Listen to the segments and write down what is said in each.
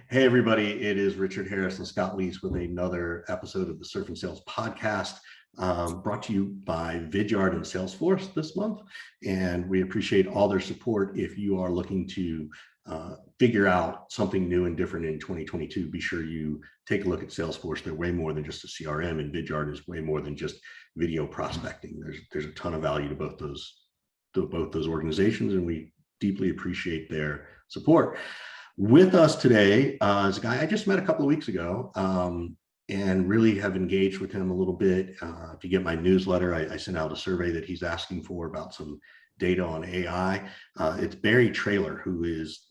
Hey, everybody, it is Richard Harris and Scott Lees with another episode of the Surf and Sales Podcast, brought to you by Vidyard and Salesforce this month. And we appreciate all their support. If you are looking to figure out something new and different in 2022, be sure you take a look at Salesforce. They're way more than just a CRM, and Vidyard is way more than just video prospecting. There's a ton of value to both those organizations, and we deeply appreciate their support. With us today is a guy I just met a couple of weeks ago and really have engaged with him a little bit. If you get my newsletter, I sent out a survey that he's asking for about some data on AI. It's Barry Traylor, who is,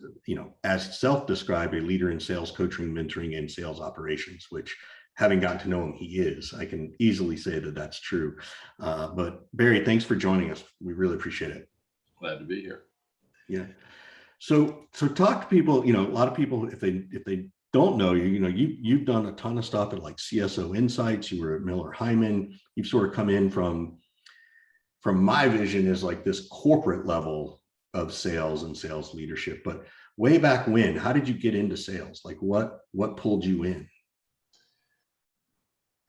as self-described, a leader in sales coaching, mentoring, and sales operations, which, having gotten to know him, he is. I can easily say that that's true. But Barry, thanks for joining us. We really appreciate it. Glad to be here. Yeah. So talk to people, a lot of people, if they don't know you, you've done a ton of stuff at like CSO Insights. You were at Miller Hyman. You've sort of come in from my vision is like this corporate level of sales and sales leadership. But way back when, how did you get into sales? Like what pulled you in?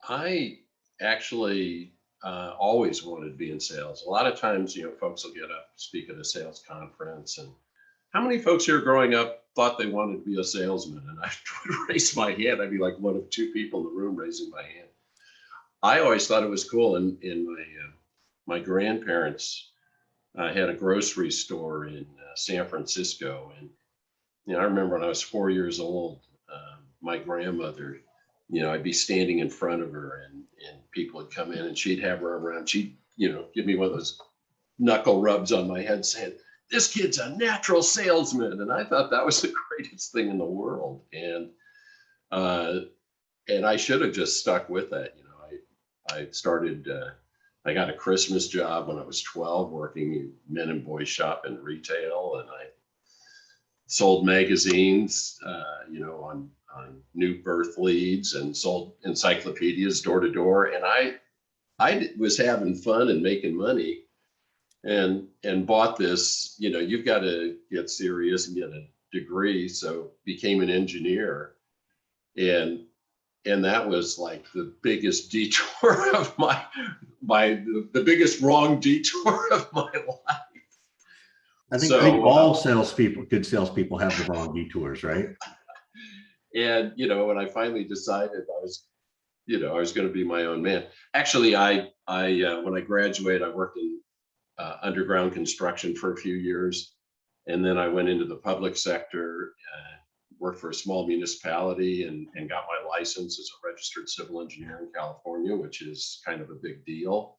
I actually always wanted to be in sales. A lot of times, folks will get up, speak at a sales conference, and how many folks here growing up thought they wanted to be a salesman? And I would raise my hand. I'd be like one of two people in the room raising my hand. I always thought it was cool. And my grandparents had a grocery store in San Francisco. And I remember when I was 4 years old, my grandmother, I'd be standing in front of her and people would come in and she'd have her around. She'd, give me one of those knuckle rubs on my head saying, "This kid's a natural salesman." And I thought that was the greatest thing in the world. And I should have just stuck with that. I started, I got a Christmas job when I was 12 working in men and boys shop in retail. And I sold magazines, on new birth leads and sold encyclopedias door to door. And I was having fun and making money. And bought this, you've got to get serious and get a degree. So became an engineer. And that was like the biggest detour of the biggest wrong detour of my life. I think all good salespeople have the wrong detours, right? And, when I finally decided I was going to be my own man. Actually, I when I graduated, I worked in underground construction for a few years. And then I went into the public sector, worked for a small municipality and got my license as a registered civil engineer in California, which is kind of a big deal.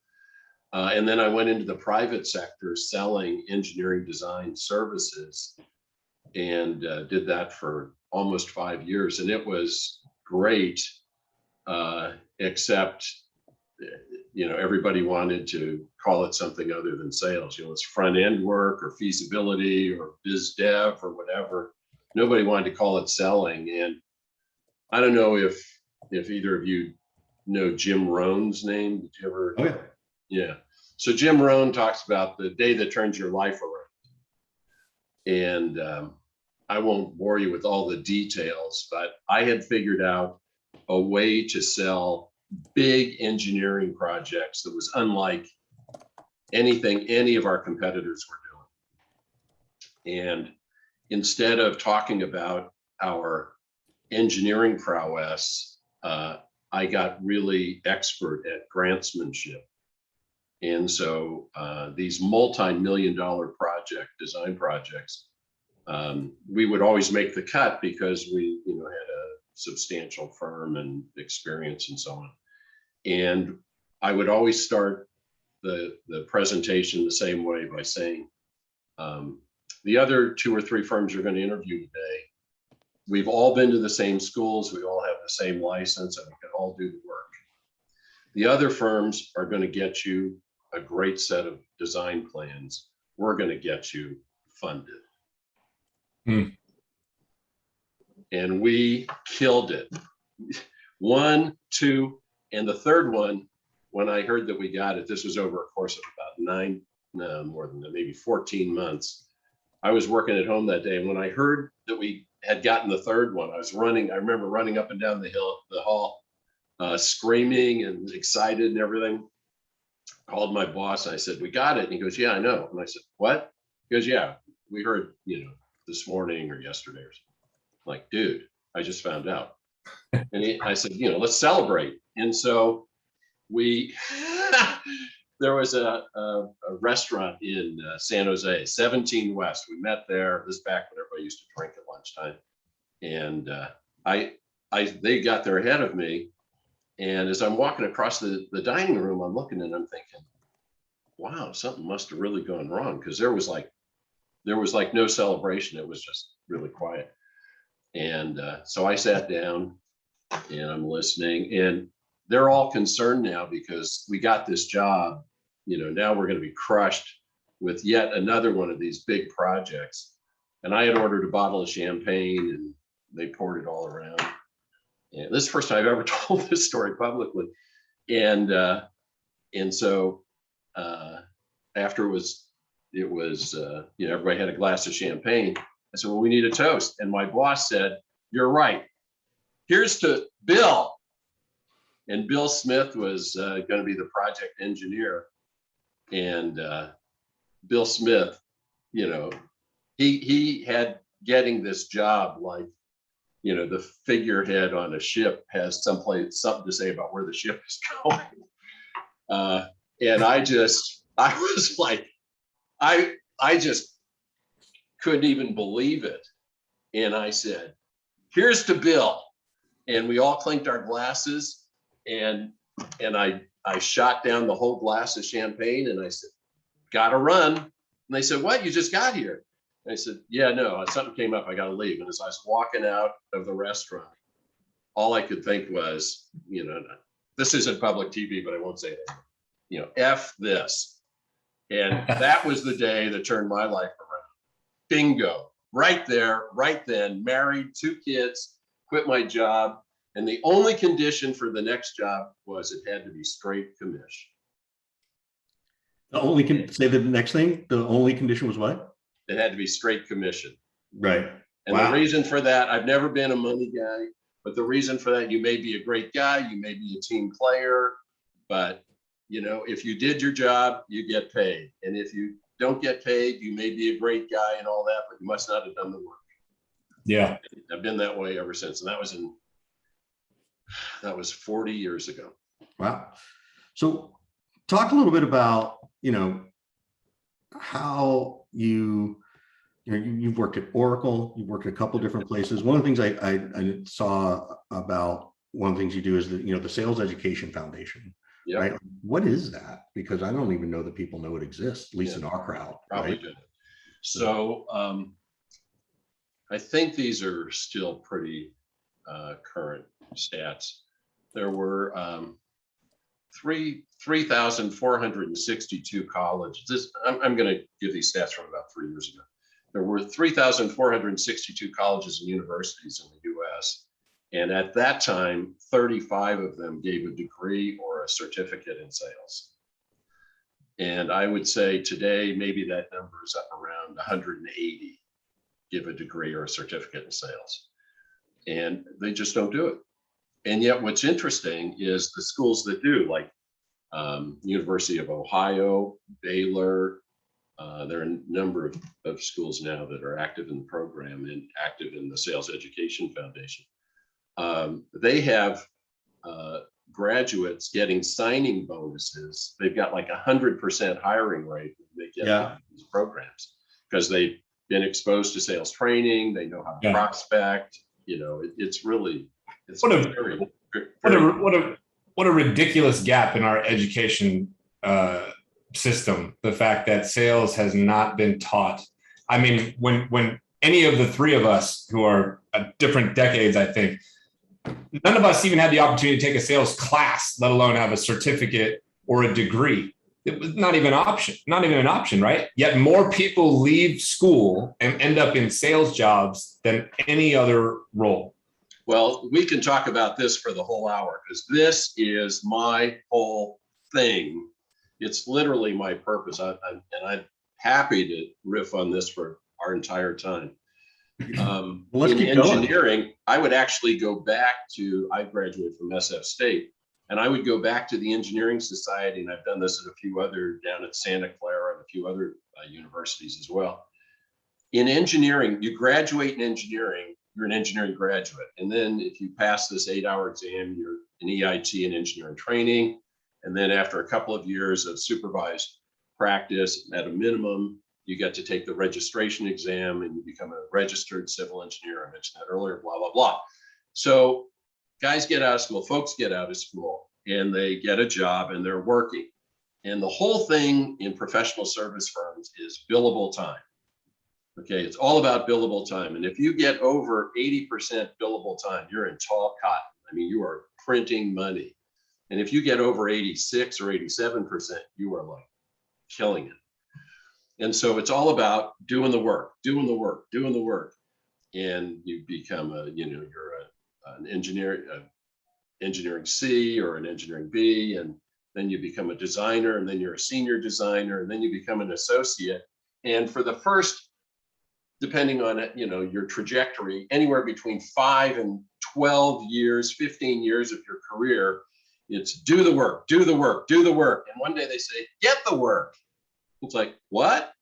And then I went into the private sector selling engineering design services and did that for almost 5 years. And it was great, except everybody wanted to call it something other than sales. It's front end work or feasibility or biz dev or whatever. Nobody wanted to call it selling. And I don't know if either of you know Jim Rohn's name. Did you ever? Oh, yeah. Yeah. So Jim Rohn talks about the day that turns your life around. And I won't bore you with all the details, but I had figured out a way to sell big engineering projects that was unlike anything any of our competitors were doing. And instead of talking about our engineering prowess, I got really expert at grantsmanship. And so these multi-million-dollar design projects, we would always make the cut because we, had a substantial firm and experience and so on. And I would always start the presentation the same way by saying, the other 2 or 3 firms you're going to interview today, we've all been to the same schools, we all have the same license, and we can all do the work. The other firms are going to get you a great set of design plans. We're going to get you funded. And we killed it. 1, 2, and the third one, when I heard that we got it, this was over a course of about more than that, maybe 14 months. I was working at home that day. And when I heard that we had gotten the third one. I remember running up and down the hall, screaming and excited and everything. Called my boss. I said, "We got it." And he goes, "Yeah, I know." And I said, "What?" He goes, "Yeah, we heard, this morning or yesterday or something." I'm like, dude, I just found out. And I said, let's celebrate. And so we, there was a restaurant in San Jose, 17 West. We met there. This is back when everybody used to drink at lunchtime. And they got there ahead of me. And as I'm walking across the dining room, I'm looking and I'm thinking, wow, something must have really gone wrong, because there was like no celebration. It was just really quiet. And so I sat down and I'm listening, and they're all concerned now because we got this job. Now we're going to be crushed with yet another one of these big projects. And I had ordered a bottle of champagne and they poured it all around. And this is the first time I've ever told this story publicly. And so after it was everybody had a glass of champagne. I said, "Well, we need a toast." And my boss said, "You're right. Here's to Bill." And Bill Smith was going to be the project engineer. And Bill Smith, he had getting this job like, the figurehead on a ship has something to say about where the ship is going. And I was like, I just couldn't even believe it. And I said, "Here's to Bill." And we all clinked our glasses, and I shot down the whole glass of champagne, and I said, "Gotta run." And they said, "What? You just got here?" And I said, "Yeah, no, something came up. I got to leave." And as I was walking out of the restaurant, all I could think was, this isn't public TV, but I won't say it. F this. And that was the day that turned my life around. Bingo. Right there, right then, married, 2 kids, quit my job. And the only condition for the next job was it had to be straight commish. Say the next thing. The only condition was what? It had to be straight commission. Right. And the reason for that, I've never been a money guy, but the reason for that, you may be a great guy, you may be a team player, but if you did your job, you get paid. And if you don't get paid, you may be a great guy and all that, but you must not have done the work. Yeah. I've been that way ever since. And that was 40 years ago. Wow. So talk a little bit about, how you've worked at Oracle, you've worked at a couple of different places. One of the things I saw about one of the things you do is the Sales Education Foundation. Yep. Right? What is that? Because I don't even know that people know it exists, at least in our crowd. Probably right? did. So I think these are still pretty current stats. There were 3,462 colleges. I'm going to give these stats from about 3 years ago. There were 3,462 colleges and universities in the US. And at that time, 35 of them gave a degree or a certificate in sales. And I would say today, maybe that number is up around 180 give a degree or a certificate in sales. And they just don't do it. And yet what's interesting is the schools that do, like University of Ohio, Baylor, there are a number of schools now that are active in the program and active in the Sales Education Foundation. They have graduates getting signing bonuses. They've got like 100% hiring rate when they get these programs because they've been exposed to sales training. They know how to prospect. It's really, what a ridiculous gap in our education system. The fact that sales has not been taught. I mean, when any of the three of us who are at different decades, I think, none of us even had the opportunity to take a sales class, let alone have a certificate or a degree. It was not even an option, right? Yet more people leave school and end up in sales jobs than any other role. Well, we can talk about this for the whole hour because this is my whole thing. It's literally my purpose. And I'm happy to riff on this for our entire time. Let's in keep going. engineering, I would actually go back to, I graduated from SF State, and I would go back to the Engineering Society, and I've done this at a few other, down at Santa Clara and a few other universities as well. In engineering, you graduate in engineering, you're an engineering graduate. And then if you pass this 8-hour exam, you're an EIT in engineering training. And then after a couple of years of supervised practice, at a minimum, you get to take the registration exam and you become a registered civil engineer. I mentioned that earlier, blah, blah, blah. So guys get out of school, folks get out of school, and they get a job and they're working. And the whole thing in professional service firms is billable time. Okay, it's all about billable time. And if you get over 80% billable time, you're in tall cotton. I mean, you are printing money. And if you get over 86 or 87%, you are like killing it. And so it's all about doing the work, doing the work, doing the work. And you become a, you know, you're an engineer, engineering C or an engineering B, and then you become a designer, and then you're a senior designer, and then you become an associate. And for the first, depending on it, you know, your trajectory, anywhere between 5 and 12 years, 15 years of your career, it's do the work, do the work, do the work. And one day they say, get the work. It's like, what?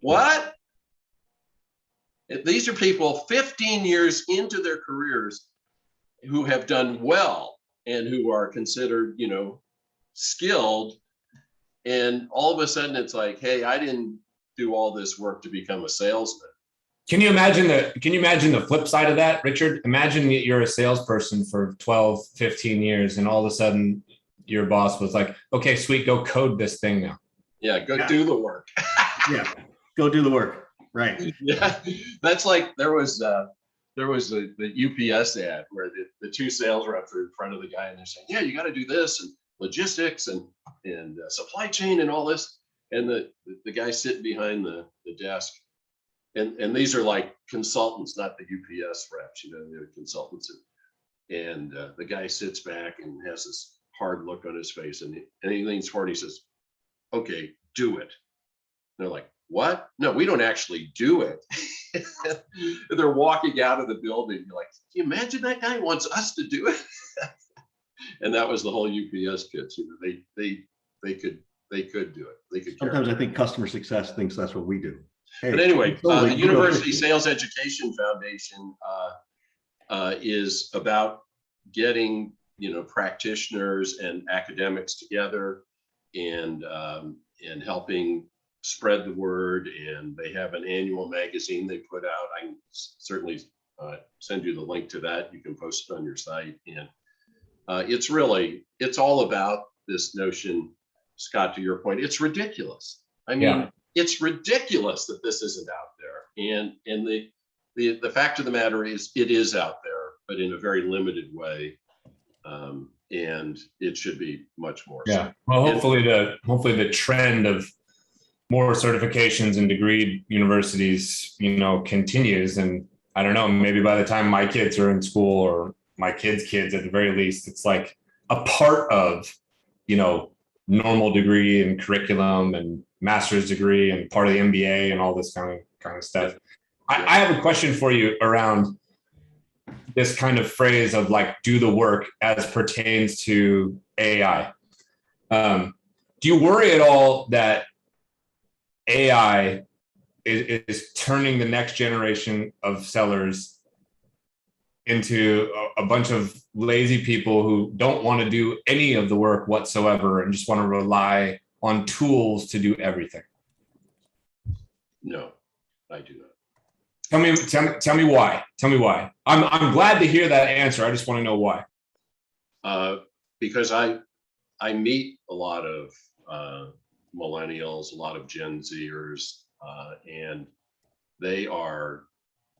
What? These are people 15 years into their careers who have done well and who are considered, you know, skilled. And all of a sudden it's like, hey, I didn't do all this work to become a salesman. Can you imagine the flip side of that, Richard? Imagine that you're a salesperson for 12, 15 years, and all of a sudden your boss was like, okay, sweet, go code this thing now. Yeah, go do the work. Yeah, go do the work. Right. Yeah, that's like there was the UPS ad where the two sales reps are in front of the guy and they're saying, yeah, you got to do this and logistics and supply chain and all this. And the guy sitting behind the desk, and these are like consultants, not the UPS reps, you know, they're consultants. And the guy sits back and has this hard look on his face, and he leans forward and he says, okay, do it. And they're like, what? No, we don't actually do it. They're walking out of the building. You're like, can you imagine that guy wants us to do it? And that was the whole UPS pitch. You know, they could do it. They could. Sometimes I think customer success thinks that's what we do. Hey, but anyway, the University Sales Education Foundation is about getting, you know, practitioners and academics together and helping spread the word. And they have an annual magazine they put out. I can certainly send you the link to that. You can post it on your site. And it's all about this notion, Scott, to your point, it's ridiculous. I mean, yeah. It's ridiculous that this isn't out there. And the fact of the matter is it is out there, but in a very limited way. And it should be much more. Yeah. Well, hopefully the trend of more certifications and degree universities, you know, continues. And I don't know, maybe by the time my kids are in school, or my kids' kids at the very least, it's like a part of, you know, normal degree and curriculum and master's degree and part of the MBA and all this kind of stuff. Yeah. I have a question for you around this kind of phrase of like, do the work as pertains to AI. Do you worry at all that AI is turning the next generation of sellers into a bunch of lazy people who don't want to do any of the work whatsoever and just want to rely on tools to do everything? No, I do not. Tell me why. Tell me why. I'm glad to hear that answer. I just want to know why. Because I meet a lot of millennials, a lot of Gen Zers, and they are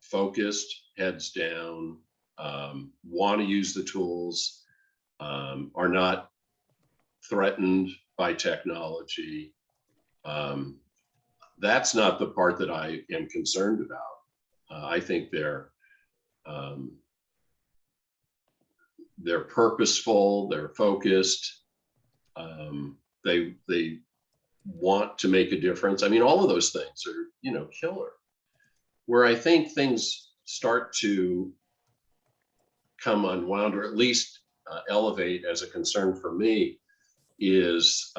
focused, heads down, want to use the tools, are not threatened by technology. That's not the part that I am concerned about. I think they're purposeful, they're focused, they want to make a difference. I mean, all of those things are, you know, killer. Where I think things start to come unwound, or at least elevate as a concern for me, is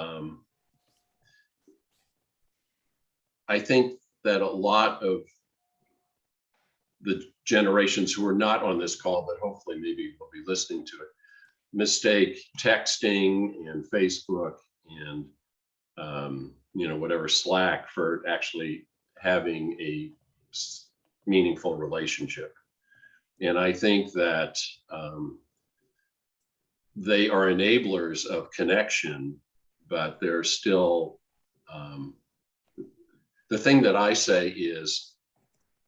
I think that a lot of the generations who are not on this call, but hopefully maybe will be listening to it, mistake texting and Facebook and whatever Slack for actually having a meaningful relationship. And I think that they are enablers of connection, but they're still, the thing that I say is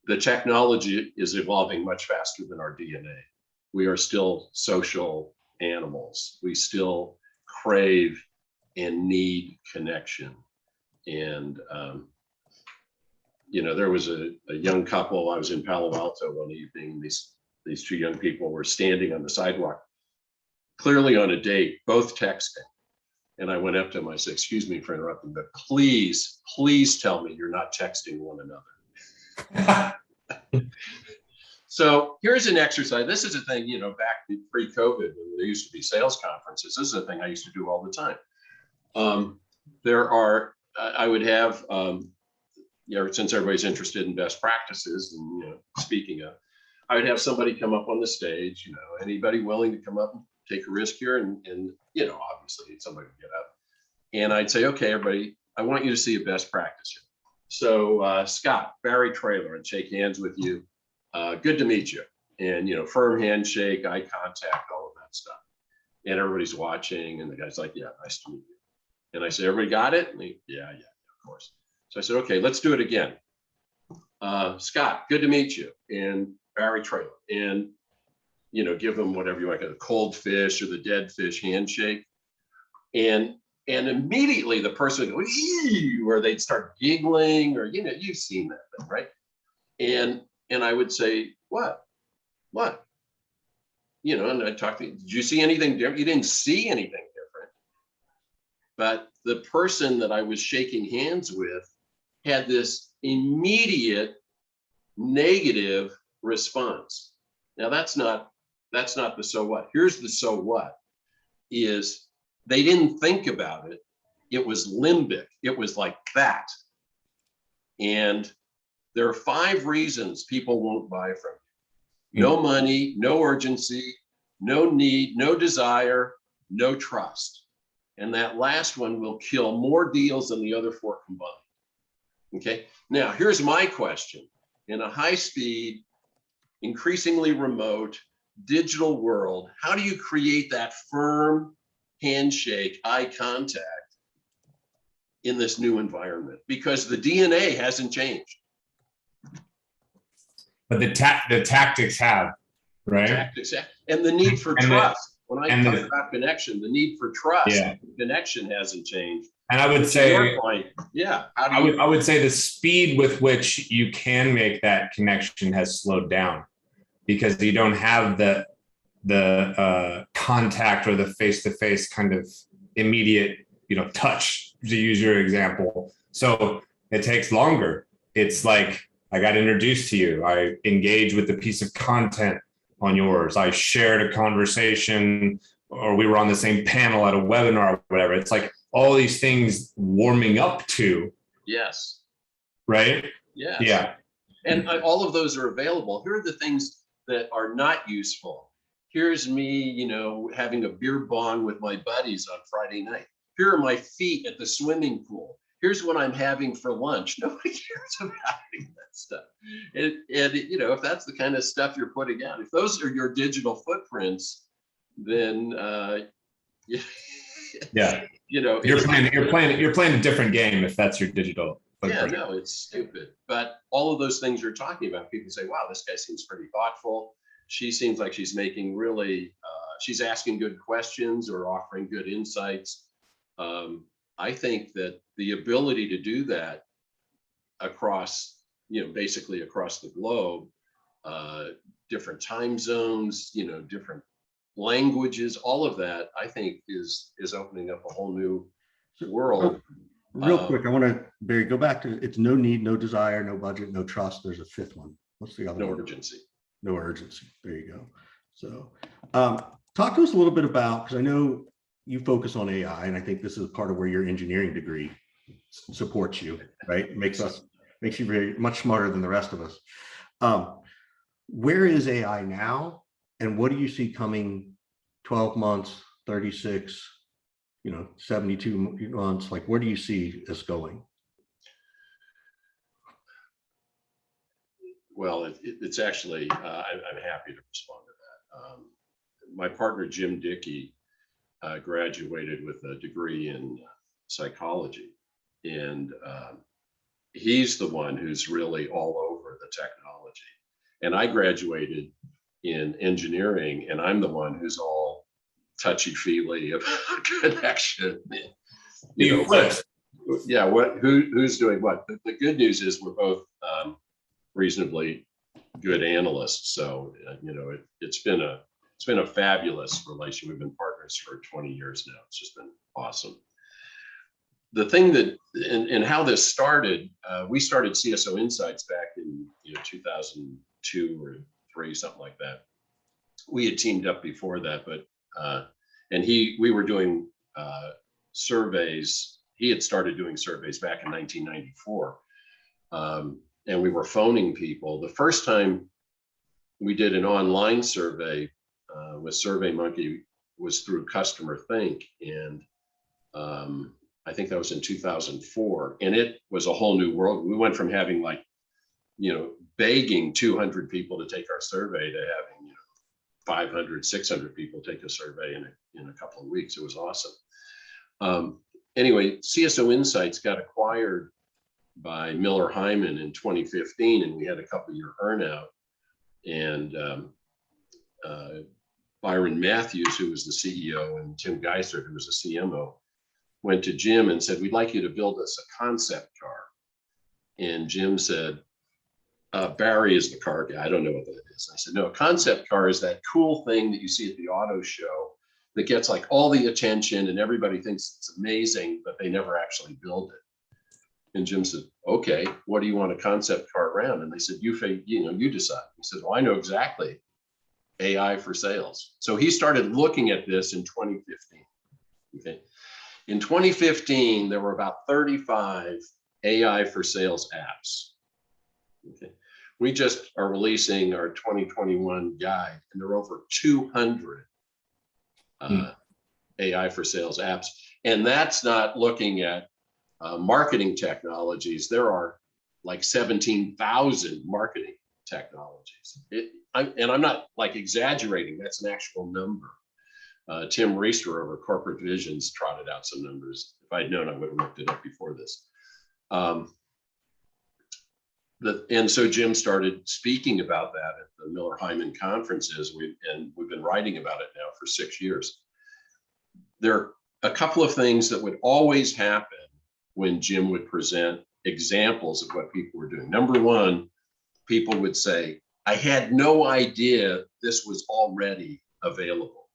the technology is evolving much faster than our DNA. We are still social animals. We still crave and need connection. And, there was a young couple. I was in Palo Alto one evening. These two young people were standing on the sidewalk, clearly on a date, both texting. And I went up to them, I said, "Excuse me for interrupting, but please tell me you're not texting one another." So here's an exercise. This is a thing, back pre-COVID, when there used to be sales conferences. This is a thing I used to do all the time. I would have, since everybody's interested in best practices and, speaking of, I would have somebody come up on the stage, anybody willing to come up and take a risk here, and obviously somebody would get up, and I'd say, "Okay, everybody, I want you to see a best practice here. So Scott, Barry Trailer, and shake hands with you. Good to meet you." And firm handshake, eye contact, all of that stuff. And everybody's watching, and the guy's like, "Yeah, nice to meet you." And I said, "Everybody got it?" And he, yeah, of course. So I said, "Okay, let's do it again. Scott, good to meet you." And Barry Trailer, and give them whatever you like, a cold fish or the dead fish handshake. And immediately the person would go, "Ee," or they'd start giggling, or you've seen that thing, right? And I would say, what? And I talk to you, "Did you see anything different?" You didn't see anything different. But the person that I was shaking hands with had this immediate negative response. Now that's not the so what. Here's the so what, is they didn't think about it. It was limbic. It was like that. And there are 5 reasons people won't buy from you. No money, no urgency, no need, no desire, no trust. And that last one will kill more deals than the other 4 combined. Okay. Now here's my question. In a high-speed, increasingly remote digital world, how do you create that firm handshake, eye contact in this new environment? Because the DNA hasn't changed. But the tactics have, right? Tactics, and the need for trust. When I talk about connection, the need for trust, connection hasn't changed. And I would say, I would say the speed with which you can make that connection has slowed down, because you don't have the contact or the face-to-face kind of immediate, touch, to use your example. So it takes longer. It's like, I got introduced to you. I engaged with the piece of content on yours. I shared a conversation, or we were on the same panel at a webinar or whatever. It's like all these things warming up to. Yes. Right? Yes. Yeah. And all of those are available. Here are the things that are not useful. Here's me, having a beer bong with my buddies on Friday night. Here are my feet at the swimming pool. Here's what I'm having for lunch. Nobody cares about any of that stuff. And if that's the kind of stuff you're putting out, if those are your digital footprints, then yeah, you're playing a different game if that's your digital footprint. Yeah, no, it's stupid. But all of those things you're talking about, people say, "Wow, this guy seems pretty thoughtful. She seems like she's making really, she's asking good questions or offering good insights." I think that the ability to do that across, basically across the globe, different time zones, different languages, all of that, I think is opening up a whole new world Real quick, I want to, Barry, go back to, it's no need, no desire, no budget, no trust. There's a fifth one. What's the other No one? urgency. No urgency. There you go. So talk to us a little bit about, because I know you focus on AI, and I think this is part of where your engineering degree supports you, right? Makes you very much smarter than the rest of us. Where is AI now, and what do you see coming 12 months, 36, 72 months? Like, where do you see us going? Well, it's actually, I'm happy to respond to that. My partner, Jim Dickey, graduated with a degree in psychology. And he's the one who's really all over the technology. And I graduated in engineering, and I'm the one who's all touchy-feely about connection. Yeah, who's doing what? The good news is we're both reasonably good analysts. So it's been a fabulous relation. We've been partners for 20 years now. It's just been awesome. The thing that and how this started, we started CSO Insights back in 2002 or 3, something like that. We had teamed up before that, but we were doing surveys. He had started doing surveys back in 1994. And we were phoning people. The first time we did an online survey with SurveyMonkey was through Customer Think. And I think that was in 2004. And it was a whole new world. We went from having begging 200 people to take our survey to having 500, 600 people take a survey in a couple of weeks. It was awesome. Anyway, CSO Insights got acquired by Miller Hyman in 2015, and we had a couple-year earnout. And Byron Matthews, who was the CEO, and Tim Geisler, who was the CMO, went to Jim and said, "We'd like you to build us a concept car." And Jim said, "Barry is the car guy. I don't know what that is." I said, "No, a concept car is that cool thing that you see at the auto show that gets like all the attention and everybody thinks it's amazing, but they never actually build it." And Jim said, "Okay, what do you want a concept car around?" And they said, you decide." He said, "Well, I know exactly. AI for sales." So he started looking at this in 2015. Okay. In 2015, there were about 35 AI for sales apps. Okay. We just are releasing our 2021 guide, and there are over 200 AI for sales apps. And that's not looking at marketing technologies. There are like 17,000 marketing technologies. And I'm not like exaggerating, that's an actual number. Tim Reister over Corporate Visions trotted out some numbers. If I'd known, I would have looked it up before this. And so Jim started speaking about that at the Miller Hyman conferences, and we've been writing about it now for 6 years. There are a couple of things that would always happen when Jim would present examples of what people were doing. Number one, people would say, "I had no idea this was already available."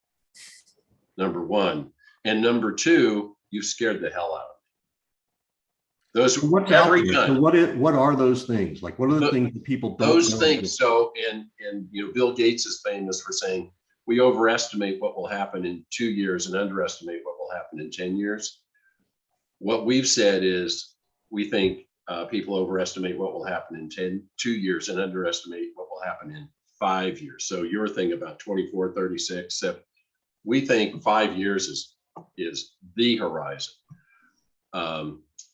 Number one. And number two, you scared the hell out of me. Those What's every time. So what are those things? Like, what are the things that people don't those know? Things. So, and Bill Gates is famous for saying, "We overestimate what will happen in 2 years and underestimate what will happen in 10 years. What we've said is we think people overestimate what will happen in 2 years and underestimate what will happen in 5 years. So your thing about 24, 36, we think 5 years is the horizon.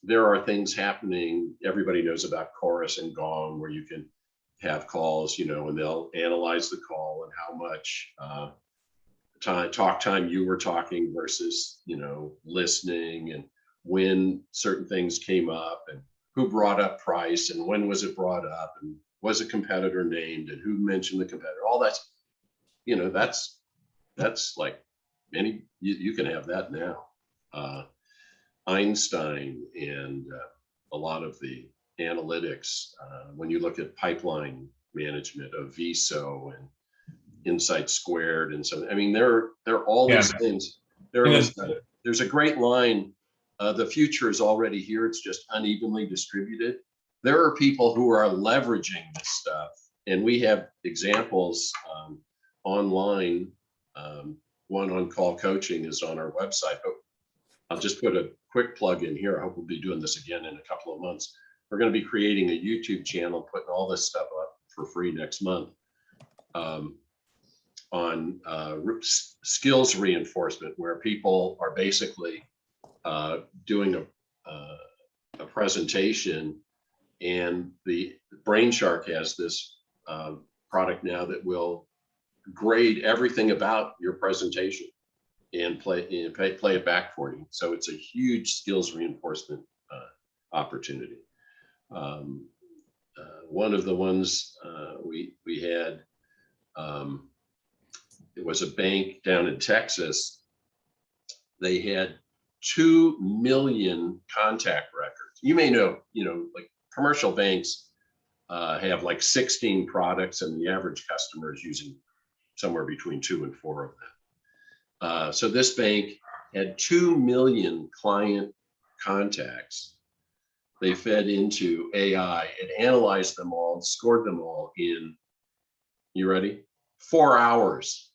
There are things happening. Everybody knows about Chorus and Gong, where you can have calls, and they'll analyze the call and how much talk time you were talking versus, listening, and when certain things came up and who brought up price and when was it brought up and was a competitor named and who mentioned the competitor. All that's, that's like you can have that now. Einstein and a lot of the analytics, when you look at pipeline management of VSO and Insight Squared, and so there are all these things. There's a great line The future is already here. It's just unevenly distributed. There are people who are leveraging this stuff, and we have examples online. One on call coaching is on our website, but I'll just put a quick plug in here. I hope we'll be doing this again in a couple of months. We're going to be creating a YouTube channel, putting all this stuff up for free next month on skills reinforcement, where people are basically doing a presentation, and the Brainshark has this product now that will grade everything about your presentation and play it back for you. So it's a huge skills reinforcement opportunity. One of the ones we had, it was a bank down in Texas. They had 2 million contact records. You may know, like commercial banks have like 16 products, and the average customer is using somewhere between 2 and 4 of them. So this bank had 2 million client contacts. They fed into AI and analyzed them all and scored them all in, you ready? 4 hours.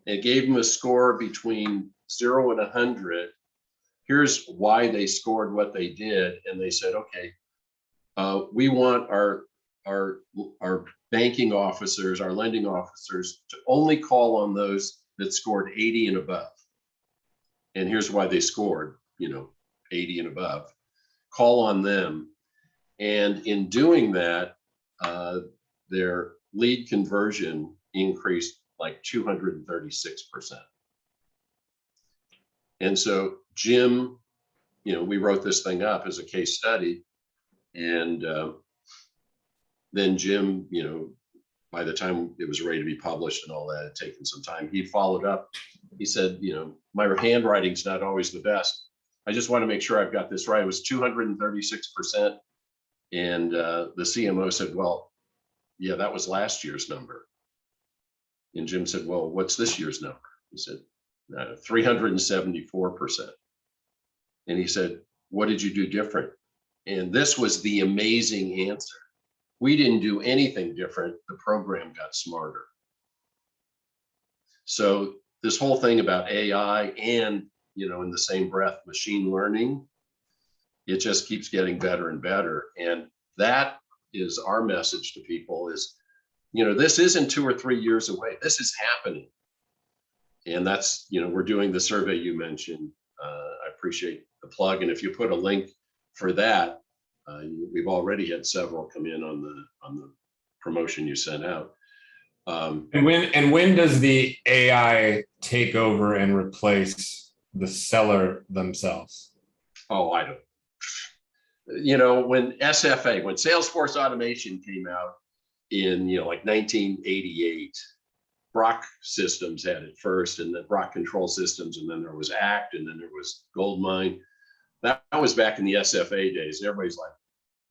It gave them a score between 0 and 100. Here's why they scored what they did. And they said, okay, we want our banking officers, our lending officers, to only call on those that scored 80 and above. And here's why they scored, 80 and above. Call on them. And in doing that, their lead conversion increased like 236%. And so Jim, we wrote this thing up as a case study. And then Jim, by the time it was ready to be published and all that, it had taken some time. He followed up. He said, my handwriting's not always the best. I just want to make sure I've got this right. It was 236%. And the CMO said, well, yeah, that was last year's number. And Jim said, well, what's this year's number? He said, 374%. And he said, what did you do different? And this was the amazing answer. We didn't do anything different. The program got smarter. So this whole thing about AI and, in the same breath, machine learning, it just keeps getting better and better. And that is our message to people is, this isn't 2 or 3 years away. This is happening. And that's, we're doing the survey you mentioned. I appreciate the plug. And if you put a link for that, we've already had several come in on the promotion you sent out. And when does the AI take over and replace the seller themselves? Oh, I don't. When SFA, when Salesforce Automation came out in like 1988, Brock Systems had it first, and then Brock Control Systems, and then there was ACT, and then there was Goldmine. That was back in the SFA days. Everybody's like,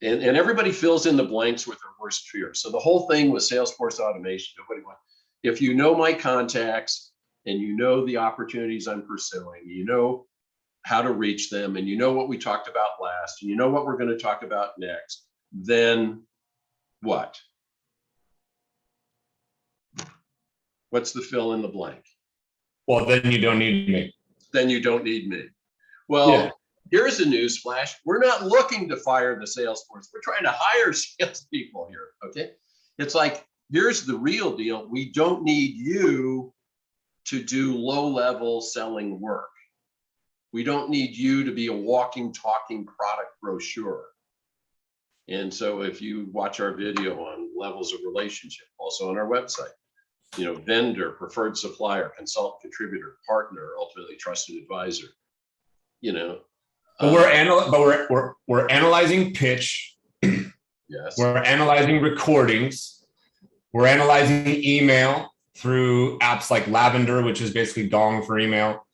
and everybody fills in the blanks with their worst fear. So the whole thing was Salesforce Automation. Nobody wants. If you know my contacts and you know the opportunities I'm pursuing, you know how to reach them, and you know what we talked about last, and you know what we're going to talk about next, then what? What's the fill in the blank? Well, then you don't need me. Then you don't need me. Well, yeah. Here's a news flash. We're not looking to fire the sales force. We're trying to hire salespeople here, okay? It's like, here's the real deal. We don't need you to do low-level selling work. We don't need you to be a walking, talking product brochure. And so if you watch our video on levels of relationship, also on our website, vendor, preferred supplier, consultant, contributor, partner, ultimately trusted advisor, But we're analyzing pitch. Yes. We're analyzing recordings. We're analyzing email through apps like Lavender, which is basically Gong for email.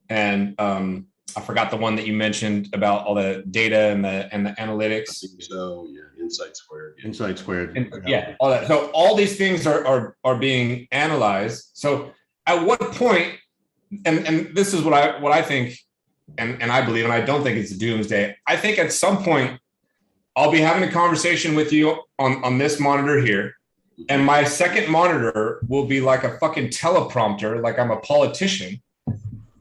And I forgot the one that you mentioned about all the data and the analytics. So yeah, Insight Squared. Yeah. Insight Squared. Yeah, all that. So all these things are being analyzed. So at what point, and this is what I think and I believe, and I don't think it's a doomsday. I think at some point I'll be having a conversation with you on this monitor here, and my second monitor will be like a fucking teleprompter, like I'm a politician,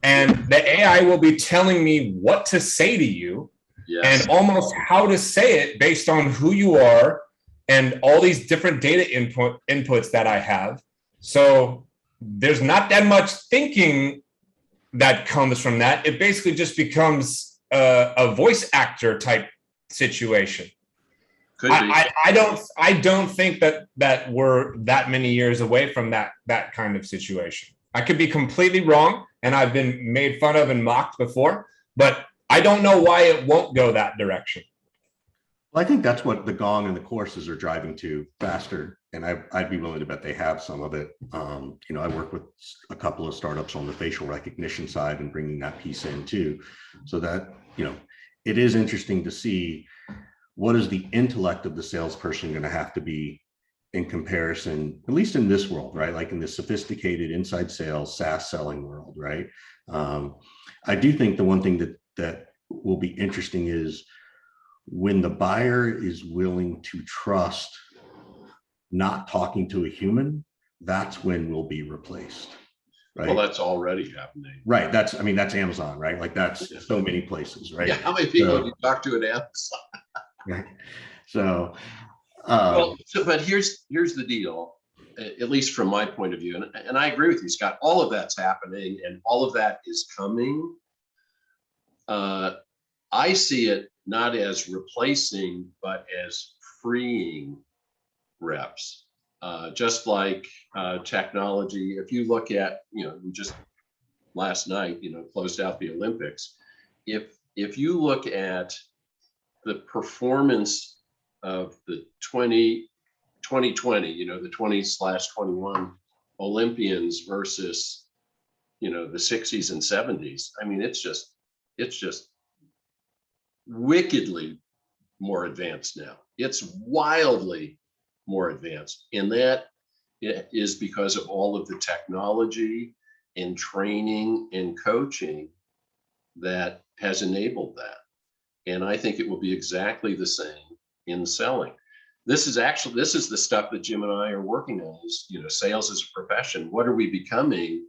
and the AI will be telling me what to say to you, Yes. and almost how to say it based on who you are and all these different data inputs that I have. So there's not that much thinking that comes from that. It basically just becomes a voice actor type situation. Could be. I don't think that we're that many years away from that kind of situation. I could be completely wrong, and I've been made fun of and mocked before, but I don't know why it won't go that direction. Well, I think that's what the Gong and the courses are driving to faster. And I'd be willing to bet they have some of it. I work with a couple of startups on the facial recognition side and bringing that piece in too. So that, it is interesting to see what is the intellect of the salesperson going to have to be in comparison, at least in this world, right? Like in the sophisticated inside sales, SaaS selling world, right? I do think the one thing that will be interesting is when the buyer is willing to trust not talking to a human, that's when we'll be replaced. Right. Well, that's already happening. Right. That's Amazon, right? Like that's so many places, right? Yeah. How many people have you talked to at Amazon? Right. So, but here's the deal, at least from my point of view, and I agree with you, Scott. All of that's happening, and all of that is coming. I see it not as replacing, but as freeing reps. Just like technology, if you look at, we just last night, closed out the Olympics. If you look at the performance of the 2020, the 20/21 Olympians versus, the 60s and 70s, I mean, it's just wickedly more advanced now. It's wildly more advanced. And that is because of all of the technology and training and coaching that has enabled that. And I think it will be exactly the same in selling. This is the stuff that Jim and I are working on is, sales as a profession. What are we becoming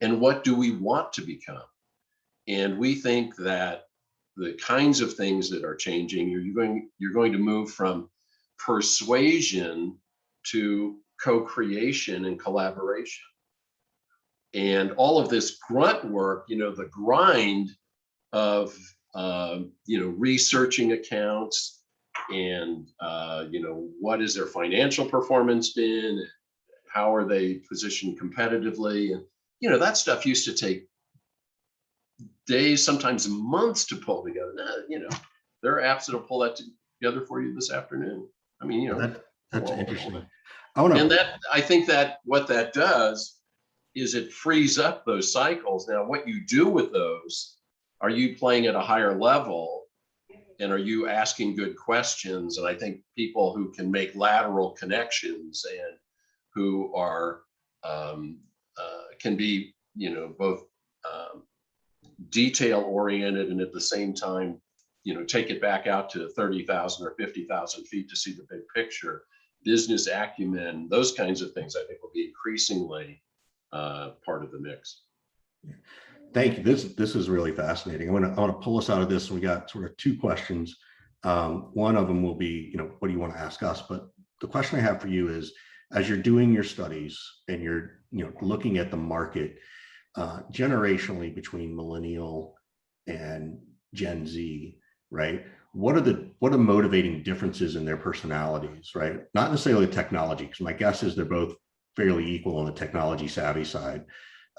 and what do we want to become? And we think that the kinds of things that are changing, you're going to move from persuasion to co-creation and collaboration. And all of this grunt work, the grind of, researching accounts and, what has their financial performance been? How are they positioned competitively? And, that stuff used to take days, sometimes months to pull together. There are apps that'll pull that together for you this afternoon. I mean, that's interesting. I think that what that does is it frees up those cycles. Now, what you do with those, are you playing at a higher level and are you asking good questions? And I think people who can make lateral connections and who are can be, both detail oriented and at the same time, take it back out to 30,000 or 50,000 feet to see the big picture, business acumen, those kinds of things, I think will be increasingly part of the mix. Thank you. This is really fascinating. I want to pull us out of this. We got sort of two questions. One of them will be, what do you want to ask us? But the question I have for you is, as you're doing your studies and you're, looking at the market generationally between millennial and Gen Z, right? What are motivating differences in their personalities, right? Not necessarily technology, because my guess is they're both fairly equal on the technology savvy side.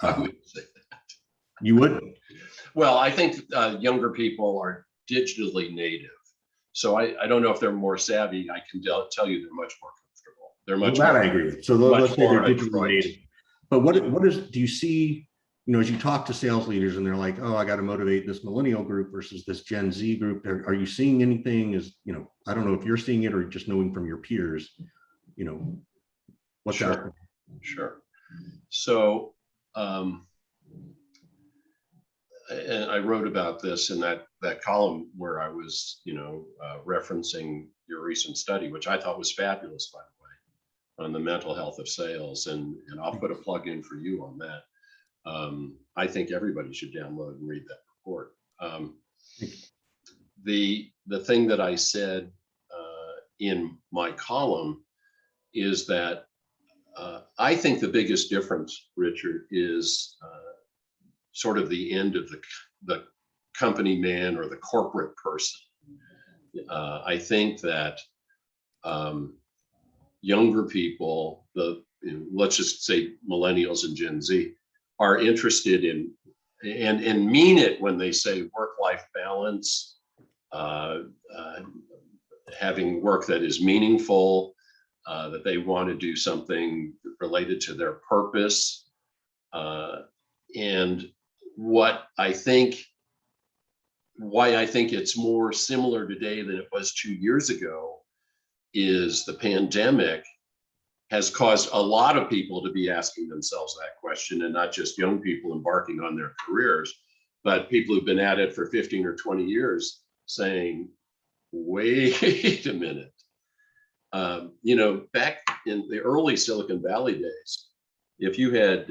I wouldn't say that. You wouldn't? Well, I think younger people are digitally native. So I don't know if they're more savvy. I can tell you they're much more comfortable. They're much more, I agree with. So let's say they're digitally native. But do you see, as you talk to sales leaders and they're like, oh, I got to motivate this millennial group versus this Gen Z group. Are you seeing anything I don't know if you're seeing it or just knowing from your peers, what's out there? Sure. So and I wrote about this in that column where I was, referencing your recent study, which I thought was fabulous, by the way, on the mental health of sales. And I'll put a plug in for you on that. I think everybody should download and read that report. The thing that I said in my column is that I think the biggest difference, Richard, is sort of the end of the company man or the corporate person. I think that younger people, let's just say millennials and Gen Z, are interested in and mean it when they say work-life balance, having work that is meaningful, that they want to do something related to their purpose. And why I think it's more similar today than it was 2 years ago is the pandemic has caused a lot of people to be asking themselves that question, and not just young people embarking on their careers, but people who've been at it for 15 or 20 years saying, wait a minute. Back in the early Silicon Valley days, if you had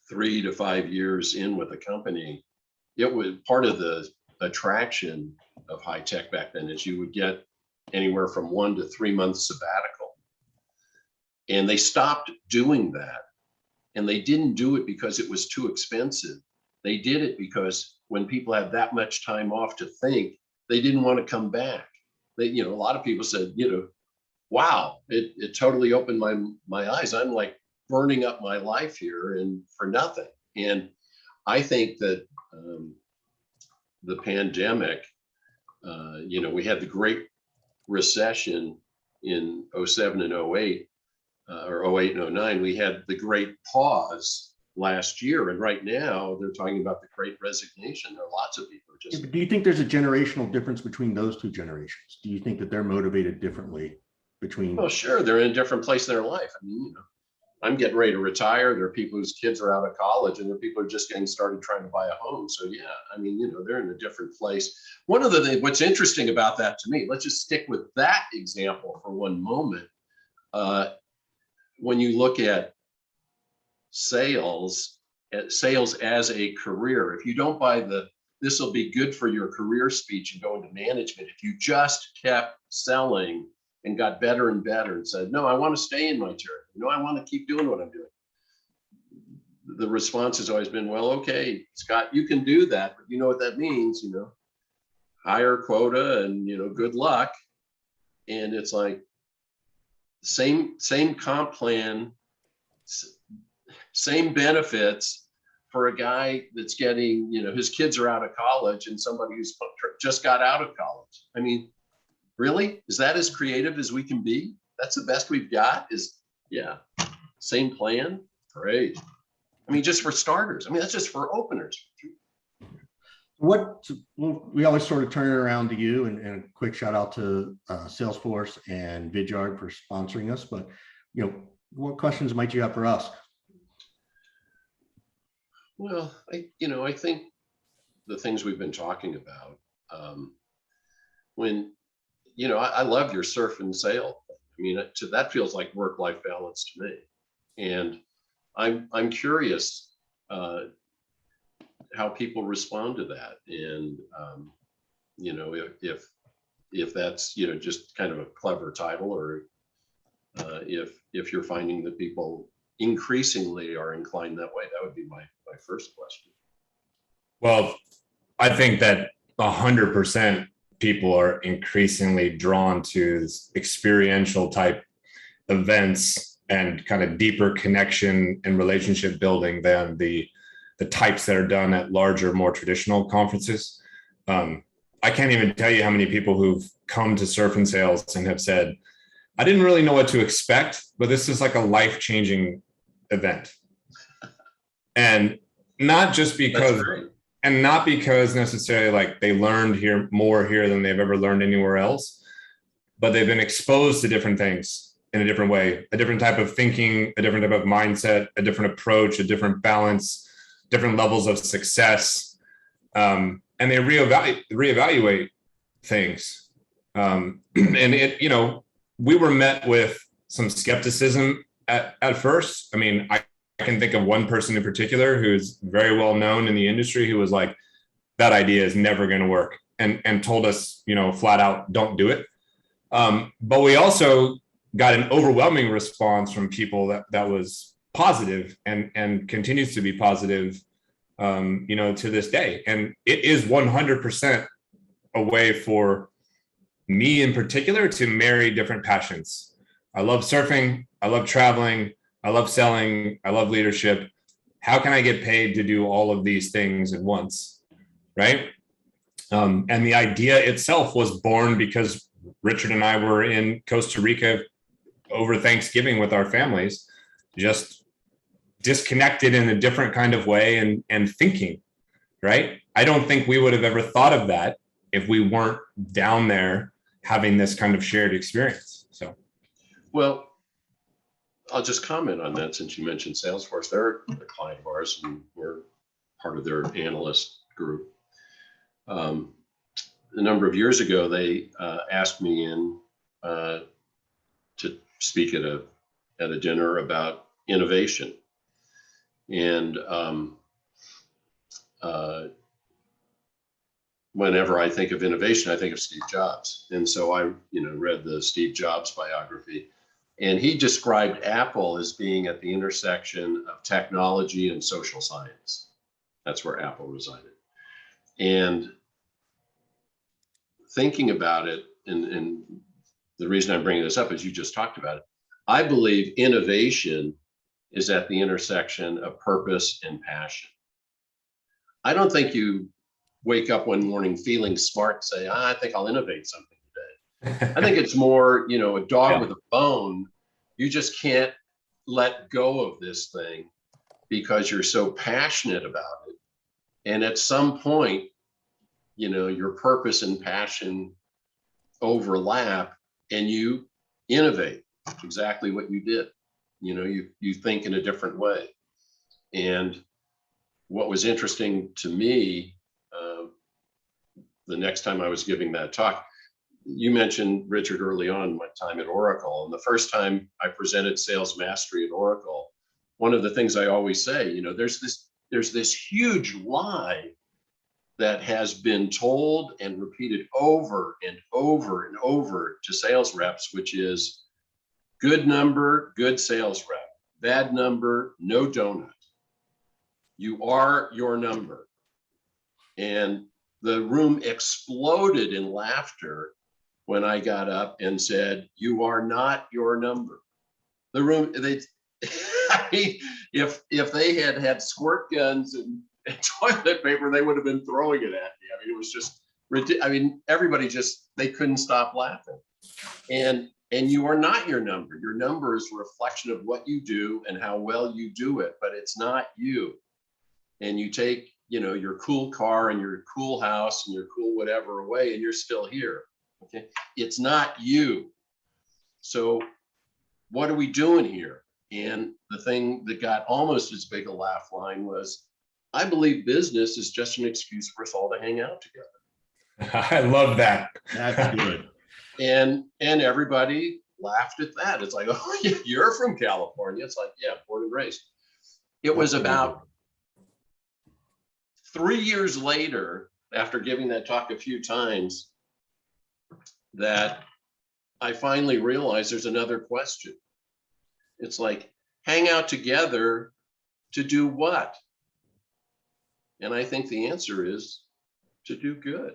3 to 5 years in with a company, it was part of the attraction of high tech back then is you would get anywhere from 1 to 3 months sabbatical. And they stopped doing that. And they didn't do it because it was too expensive. They did it because when people had that much time off to think, they didn't want to come back. A lot of people said, wow, it totally opened my eyes. I'm like burning up my life here and for nothing. And I think that the pandemic, we had the Great Recession in 07 and 08, or 08 and 09. We had the Great Pause last year. And right now they're talking about the Great Resignation. There are lots of people who just. Yeah, do you think there's a generational difference between those two generations? Do you think that they're motivated differently between? Oh, sure. They're in a different place in their life. I mean, I'm getting ready to retire. There are people whose kids are out of college, and there are people who are just getting started trying to buy a home. So yeah, I mean, they're in a different place. One of the things, what's interesting about that to me, let's just stick with that example for one moment. When you look at sales as a career, if you don't buy this will be good for your career speech and go into management, if you just kept selling and got better and better and said, no, I want to stay in my territory. No, I want to keep doing what I'm doing. The response has always been, well, okay, Scott, you can do that, but you know what that means, higher quota and, good luck. And it's like same comp plan, same benefits for a guy that's getting, his kids are out of college and somebody who's just got out of college. I mean, really? Is that as creative as we can be? That's the best we've got same plan. Great. I mean, just for starters. I mean, that's just for openers. We always sort of turn it around to you, and a quick shout out to Salesforce and Vidyard for sponsoring us. But, what questions might you have for us? Well, I think the things we've been talking about, I love your surf and sail. I mean, that feels like work-life balance to me. And I'm curious how people respond to that. And, if that's, just kind of a clever title, or if you're finding that people increasingly are inclined that way, that would be my first question. Well, I think that 100% people are increasingly drawn to experiential type events and kind of deeper connection and relationship building than the types that are done at larger, more traditional conferences. I can't even tell you how many people who've come to Surf and Sales and have said, I didn't really know what to expect, but this is like a life-changing event. And not just because, and not because necessarily like they learned more here than they've ever learned anywhere else, but they've been exposed to different things in a different way, a different type of thinking, a different type of mindset, a different approach, a different balance, different levels of success, and they reevaluate things. And it, you know, we were met with some skepticism at first. I mean, I can think of one person in particular who's very well known in the industry who was like, that idea is never going to work, and told us, you know, flat out, don't do it. But we also got an overwhelming response from people that was positive and continues to be positive, you know, to this day. And it is 100% a way for me in particular to marry different passions. I love surfing. I love traveling. I love selling. I love leadership. How can I get paid to do all of these things at once? Right. And the idea itself was born because Richard and I were in Costa Rica over Thanksgiving with our families, just disconnected in a different kind of way and thinking, right? I don't think we would have ever thought of that if we weren't down there having this kind of shared experience. So, well, I'll just comment on that since you mentioned Salesforce. They're a client of ours and we're part of their analyst group. A number of years ago, they asked me in to speak at a dinner about innovation. And whenever I think of innovation, I think of Steve Jobs. And so I, you know, read the Steve Jobs biography, and he described Apple as being at the intersection of technology and social science. That's where Apple resided. And thinking about it, and the reason I'm bringing this up is you just talked about it. I believe innovation is at the intersection of purpose and passion. I don't think you wake up one morning feeling smart and say, I think I'll innovate something today. I think it's more, you know, a dog with a bone. You just can't let go of this thing because you're so passionate about it. And at some point, you know, your purpose and passion overlap and you innovate. Exactly what you did. You know, you think in a different way. And what was interesting to me, the next time I was giving that talk, you mentioned, Richard, early on my time at Oracle. And the first time I presented sales mastery at Oracle, one of the things I always say, you know, there's this huge lie that has been told and repeated over and over and over to sales reps, which is good number, good sales rep, bad number, no donut. You are your number. And the room exploded in laughter when I got up and said, you are not your number. The room, I mean, if they had had squirt guns and toilet paper, they would have been throwing it at me. I mean, it was just, I mean, everybody just, they couldn't stop laughing. And you are not your number. Your number is a reflection of what you do and how well you do it, but it's not you. And you take, you know, your cool car and your cool house and your cool whatever away, and you're still here. Okay. It's not you. So what are we doing here? And the thing that got almost as big a laugh line was, I believe business is just an excuse for us all to hang out together. I love that. That's good. And everybody laughed at that. It's like, oh, you're from California. It's like, yeah, born and raised. It was about 3 years later, after giving that talk a few times, that I finally realized there's another question. It's like, hang out together to do what? And I think the answer is to do good.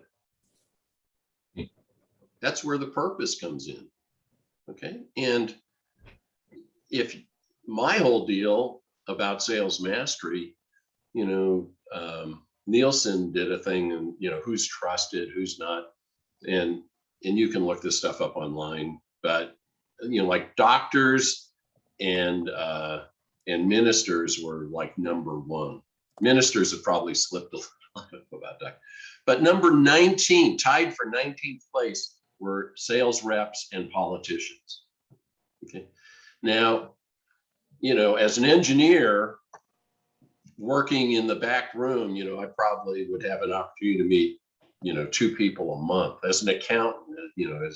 That's where the purpose comes in. Okay. And if my whole deal about sales mastery, you know, Nielsen did a thing, and, you know, who's trusted, who's not. And you can look this stuff up online, but, you know, like doctors and ministers were like number one. Ministers have probably slipped a little about that. But number 19, tied for 19th place, were sales reps and politicians. Okay. Now, you know, as an engineer, working in the back room, you know, I probably would have an opportunity to meet, you know, 2 people a month. As an accountant, you know,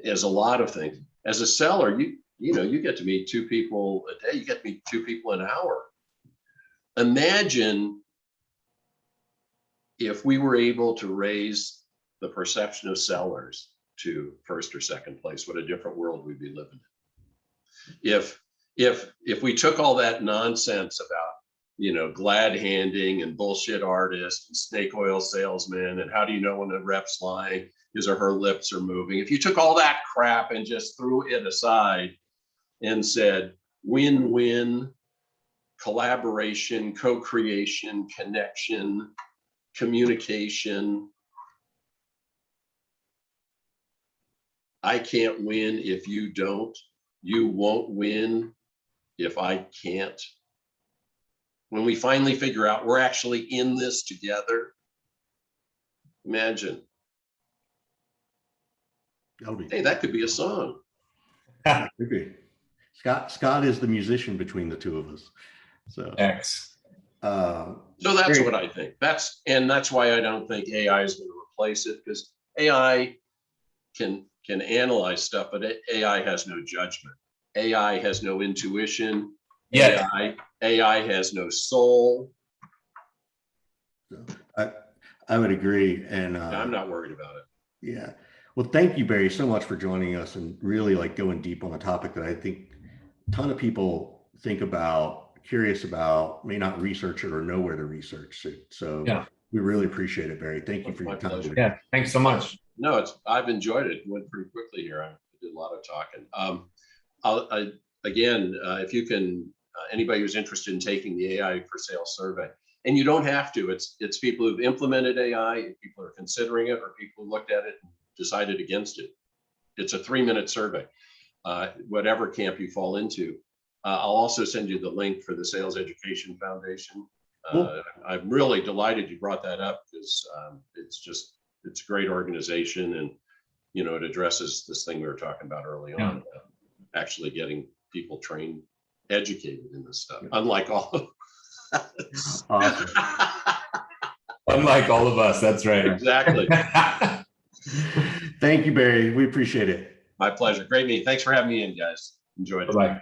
as a lot of things. As a seller, you know, you get to meet 2 people a day. You get to meet 2 people an hour. Imagine if we were able to raise the perception of sellers to first or second place, what a different world we'd be living in. If we took all that nonsense about, you know, glad handing and bullshit artists and snake oil salesmen and how do you know when a rep's lying, his or her lips are moving. If you took all that crap and just threw it aside and said win-win, collaboration, co-creation, connection, communication. I can't win if you don't. You won't win if I can't. When we finally figure out we're actually in this together, imagine. Hey, that could be a song. That could be. Scott is the musician between the two of us. So X. So that's what I think. That's why I don't think AI is going to replace it, because AI can analyze stuff, but AI has no judgment. AI has no intuition. Yeah. AI has no soul. I would agree, and I'm not worried about it. Yeah. Well, thank you, Barry, so much for joining us and really like going deep on a topic that I think a ton of people think about, curious about, may not research it or know where to research it. So yeah, we really appreciate it, Barry. Thank you for your time. Pleasure. Yeah, thanks so much. No, I've enjoyed it. It went pretty quickly here. I did a lot of talking. Again, if you can, anybody who's interested in taking the AI for Sales survey, and you don't have to, it's people who've implemented AI, people who are considering it, or people who looked at it and decided against it. It's a 3-minute survey, whatever camp you fall into. I'll also send you the link for the Sales Education Foundation. Cool. I'm really delighted you brought that up, because it's a great organization, and you know, it addresses this thing we were talking about early on, actually getting people trained, educated in this stuff. Unlike all of awesome. Unlike all of us, that's right. Exactly. Thank you, Barry. We appreciate it. My pleasure. Great meeting. Thanks for having me in, guys. Enjoyed it. Bye-bye.